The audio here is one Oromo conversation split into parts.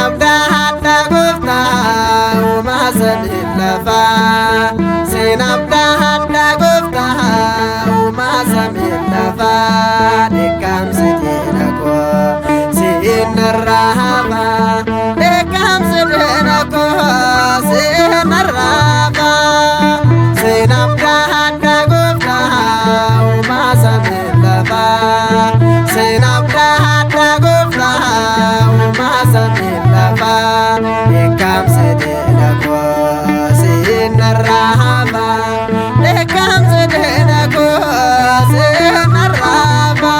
abdaadha gooftaa uumaa samii lafaa. Siin abdaadha gooftaa uumaa samii lafaa. Dheekkamsi diina koo siin narraa hafa. Dheekkamsi diina koo siin narraa hafa. Siin abdaadha gooftaa uumaa samii lafaa. Siin abdaadha gooftaa uumaa samii lafaa. Dheekkamsi diina koo siin narraa hafa. Dheekkamsi diina koo siin narraa hafa.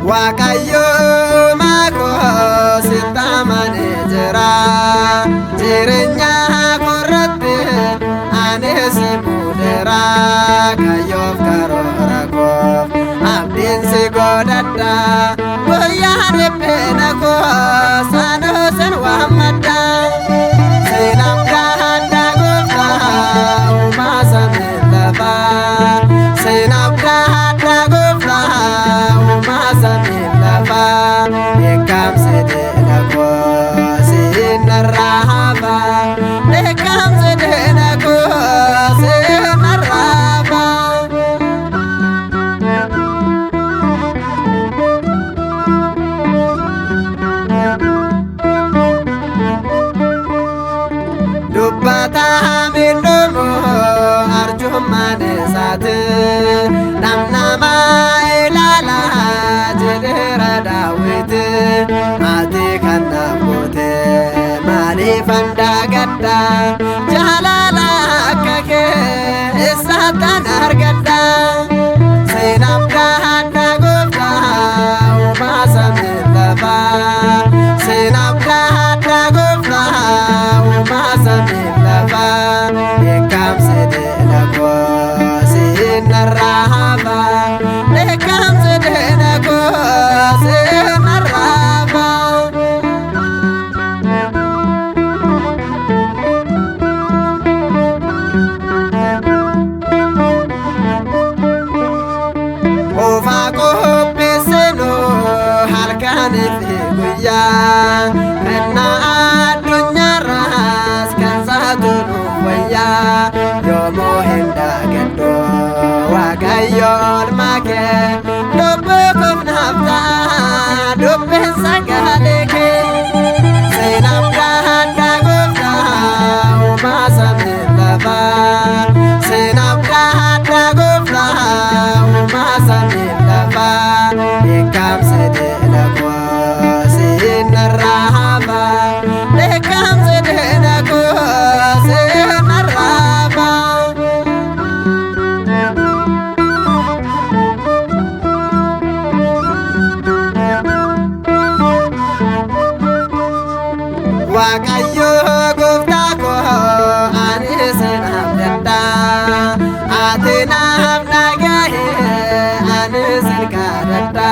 Waaqayyo maakoo sitti amanee jira. Jireenya koorratti ani si muudeera. Kayyoof karoora koof abdiin si godhadha. Guyyaa dhiphina koo saanoo sin waammadha. Siin abdaadha gooftaa uumaa samii lafaa. Siin abdaadha gooftaa uumaa samii lafaa. Dheekkamsi diina koo siin narraa hafa. Dheekkamsi diina koo siin narraa hafa. Dubbataa miidhamu arjummaan isaati. Namnama ilaalaa jedheera Daawiti. Ati kan naaf goote maaliifan daagadha? Jaalala akka kee eessattan argadha? Siin abdaadha gooftaa uumaa samii lafaa. Siin abdaadha gooftaa uumaa samii lafaa. Dheekkamsi diina koo siin narraa hafa. Dheekkamsi diina koo siin narraa hafa. Oofaa qopheessinuu halkanii fi guyyaa. Kennaa addunyaarraas kan saatu nuuf wayyaa. Yoomuu hin daagadhu Waaqayyo oolmaa kee. Lubbuu koof naaf ta'a dubbiin sagalee kee. Siin abdaadha gooftaa uumaa samii lafaa. Siin abdaadha gooftaa uumaa samii lafaa. Dheekkamsi diina koo siin narraa hafa. Dheekkamsi diina koo siin narraa hafa. Waaqayyo gooftaa koo ani sin abdadha. Ati naaf dhagahe ani sin kadhadha.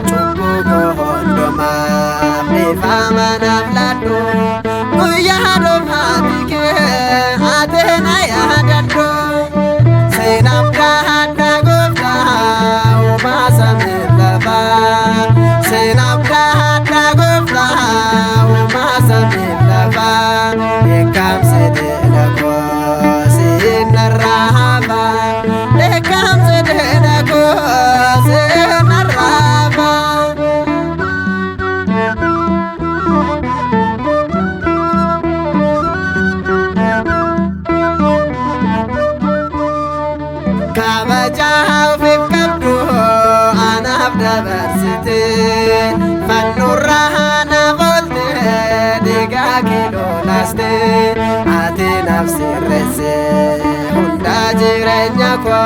Cubbuu koo hundumaaf dhiifama naaf laadhu. Guyyaa dhumaati kee ati na yaadadhu. Siin abdaadha gooftaa uumaa samii lafaa. Siin abdaadha gooftaa uumaa samii lafaa. Dheekkamsi diina koo siin narraa hafa. Dheekkamsi diina koo siin narraa hafa. Kabajaa ofiif qabdu anaaf dabarsite. Fannurraa naaf oolte dhiigaa kee lolaaste. Ati naaf sirreesse hunda jireenya koo.